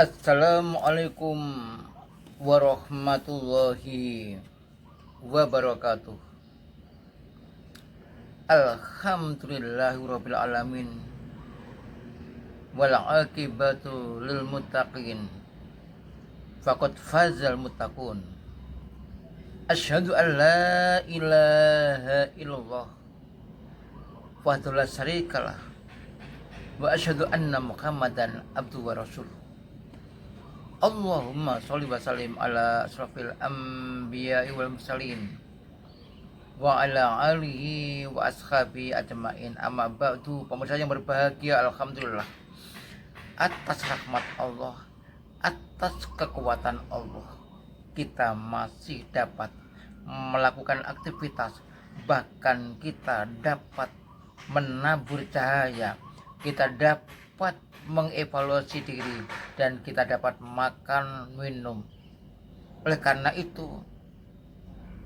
Assalamualaikum warahmatullahi wabarakatuh. Alhamdulillahirabbil alamin. Wal aqibatu lil muttaqin. Faqad fazal muttaqun. Asyhadu an la ilaha illallah wahdahu la syarikalah wa asyhadu anna Muhammadan abduhu wa rasuluh. Allahumma sholli wa sallim ala asrafil anbiya'i wal mursalin wa ala alihi wa ashabi ajmain. Amma ba'du. Pemirsa yang berbahagia, alhamdulillah atas rahmat Allah, atas kekuatan Allah, kita masih dapat melakukan aktivitas, bahkan kita dapat menabur cahaya, kita dapat mengevaluasi diri, dan kita dapat makan minum. Oleh karena itu,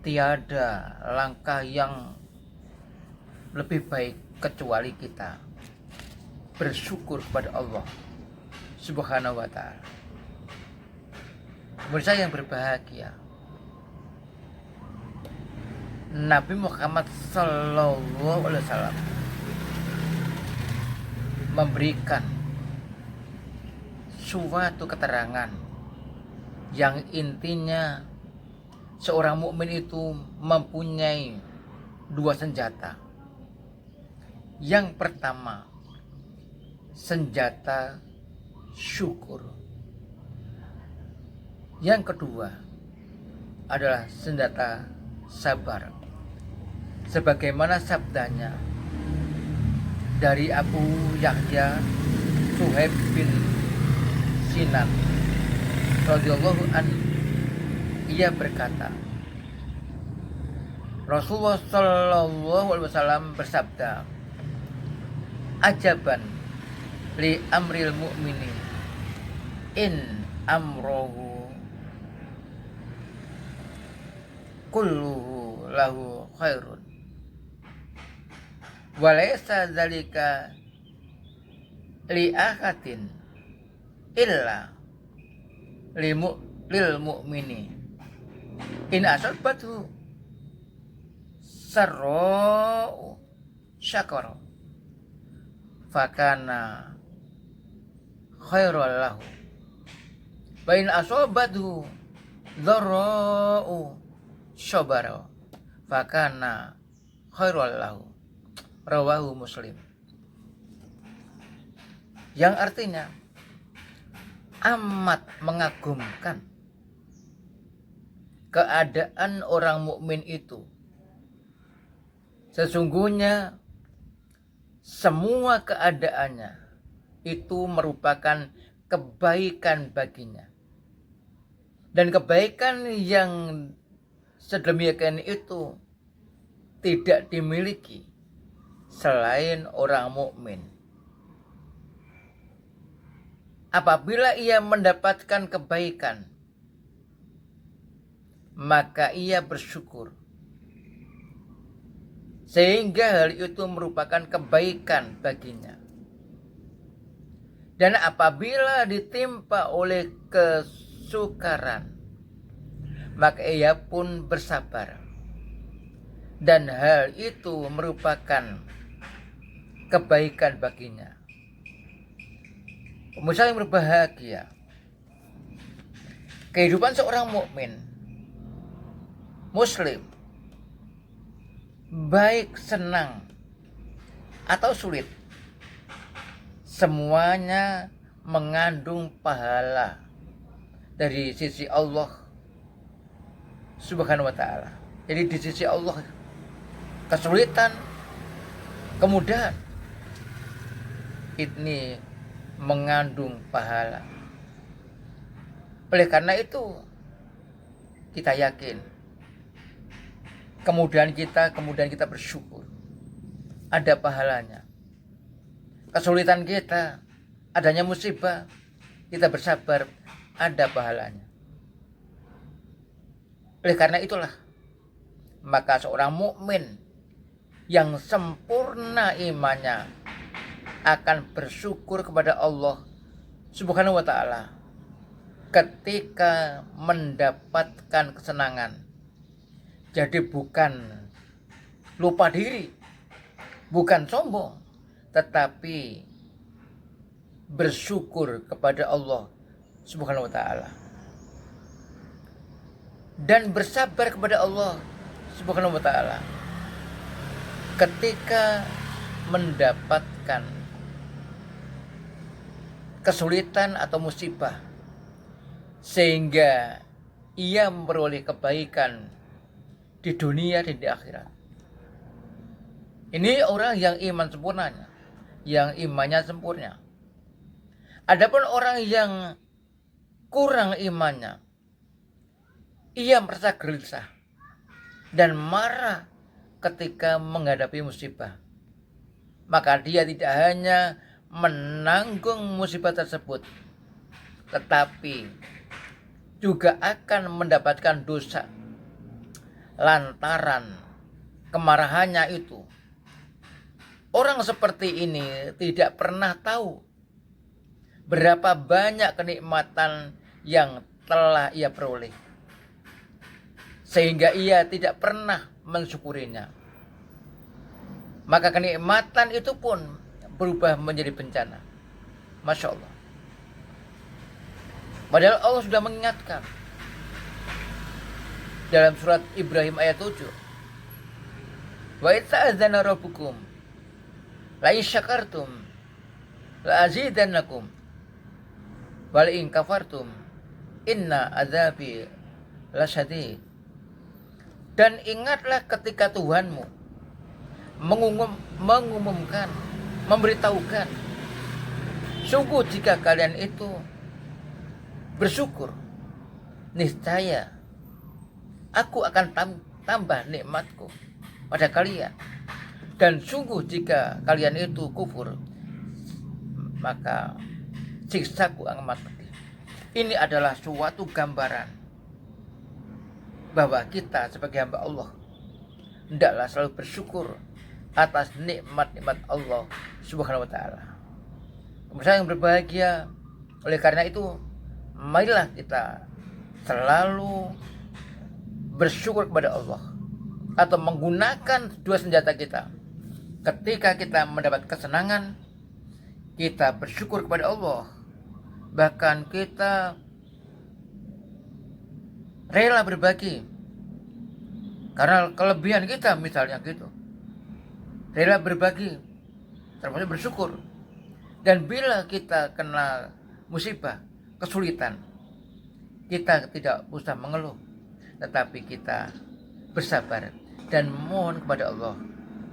tiada langkah yang lebih baik kecuali kita bersyukur kepada Allah Subhanahu wa ta'ala. Pemirsa yang berbahagia, Nabi Muhammad Sallallahu Alaihi Wasallam memberikan suatu keterangan yang intinya seorang mukmin itu mempunyai dua senjata. Yang pertama, senjata syukur. Yang kedua adalah senjata sabar. Sebagaimana sabdanya dari Abu Yahya Suhaib bin Sinan radhiyallahu anhu, ia berkata, Rasulullah sallallahu alaihi wasallam bersabda, ajaban li amril mu'mini in amrohu kulluhu lahu khairun walaysa dzalika li ahadin illa lil mu'mini in asabatu sarra'u syakara fakana khairal lahu wa in asabatu dharra'u syabara fakana khairal lahu. Rawahu Muslim. Yang artinya amat mengagumkan keadaan orang mukmin itu. Sesungguhnya semua keadaannya itu merupakan kebaikan baginya. Dan kebaikan yang sedemikian itu tidak dimiliki selain orang mukmin. Apabila ia mendapatkan kebaikan, maka ia bersyukur, sehingga hal itu merupakan kebaikan baginya. Dan apabila ditimpa oleh kesukaran, maka ia pun bersabar, dan hal itu merupakan kebaikan baginya. Pemirsa yang berbahagia, kehidupan seorang mukmin muslim, baik senang atau sulit, semuanya mengandung pahala dari sisi Allah Subhanahu wa ta'ala. Jadi di sisi Allah, kesulitan, kemudahan, ini mengandung pahala. Oleh karena itu, kita yakin kemudian kita bersyukur, ada pahalanya. Kesulitan kita, adanya musibah, kita bersabar, ada pahalanya. Oleh karena itulah, maka seorang mukmin yang sempurna imannya akan bersyukur kepada Allah Subhanahu wa ta'ala ketika mendapatkan kesenangan. Jadi bukan lupa diri, bukan sombong, tetapi bersyukur kepada Allah Subhanahu wa taala dan bersabar kepada Allah Subhanahu wa taala ketika mendapatkan kesulitan atau musibah, sehingga ia memperoleh kebaikan di dunia dan di akhirat. Ini orang yang iman sempurnanya, yang imannya sempurna. Adapun orang yang kurang imannya, ia merasa gelisah dan marah ketika menghadapi musibah. Maka dia tidak hanya menanggung musibah tersebut, tetapi juga akan mendapatkan dosa lantaran kemarahannya itu. Orang seperti ini tidak pernah tahu berapa banyak kenikmatan yang telah ia peroleh, sehingga ia tidak pernah mensyukurinya. Maka kenikmatan itu pun berubah menjadi bencana. Masya Allah. Padahal Allah sudah mengingatkan dalam surat Ibrahim ayat 7. Wa idza'adzana rabbukum la in syakartum la azidannakum wal in kafartum inna azabi lasyadid. Dan ingatlah ketika Tuhanmu mengumumkan, memberitahukan, sungguh jika kalian itu bersyukur, niscaya aku akan tambah nikmatku pada kalian. Dan sungguh jika kalian itu kufur, maka siksaku amat pedih. Ini adalah suatu gambaran bahwa kita sebagai hamba Allah hendaklah selalu bersyukur atas nikmat-nikmat Allah Subhanahu wa taala. Pemirsa yang berbahagia, oleh karena itu marilah kita selalu bersyukur kepada Allah, atau menggunakan dua senjata kita. Ketika kita mendapat kesenangan, kita bersyukur kepada Allah. Bahkan kita rela berbagi karena kelebihan kita, misalnya gitu. Rela berbagi, termasuk bersyukur. Dan bila kita kena musibah, kesulitan, kita tidak usah mengeluh, tetapi kita bersabar dan mohon kepada Allah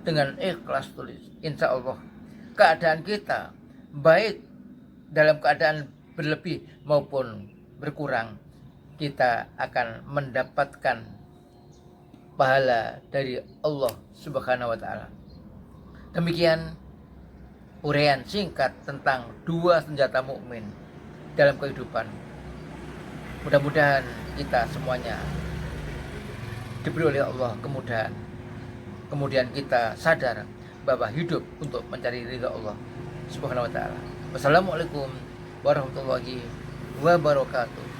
dengan ikhlas tulis. Insya Allah keadaan kita, baik dalam keadaan berlebih maupun berkurang, kita akan mendapatkan pahala dari Allah Subhanahu wa taala. Demikian uraian singkat tentang dua senjata mukmin dalam kehidupan. Mudah-mudahan kita semuanya diberi oleh Allah kemudahan. Kemudian kita sadar bahwa hidup untuk mencari ridha Allah Subhanahu wa taala. Wassalamualaikum warahmatullahi wabarakatuh.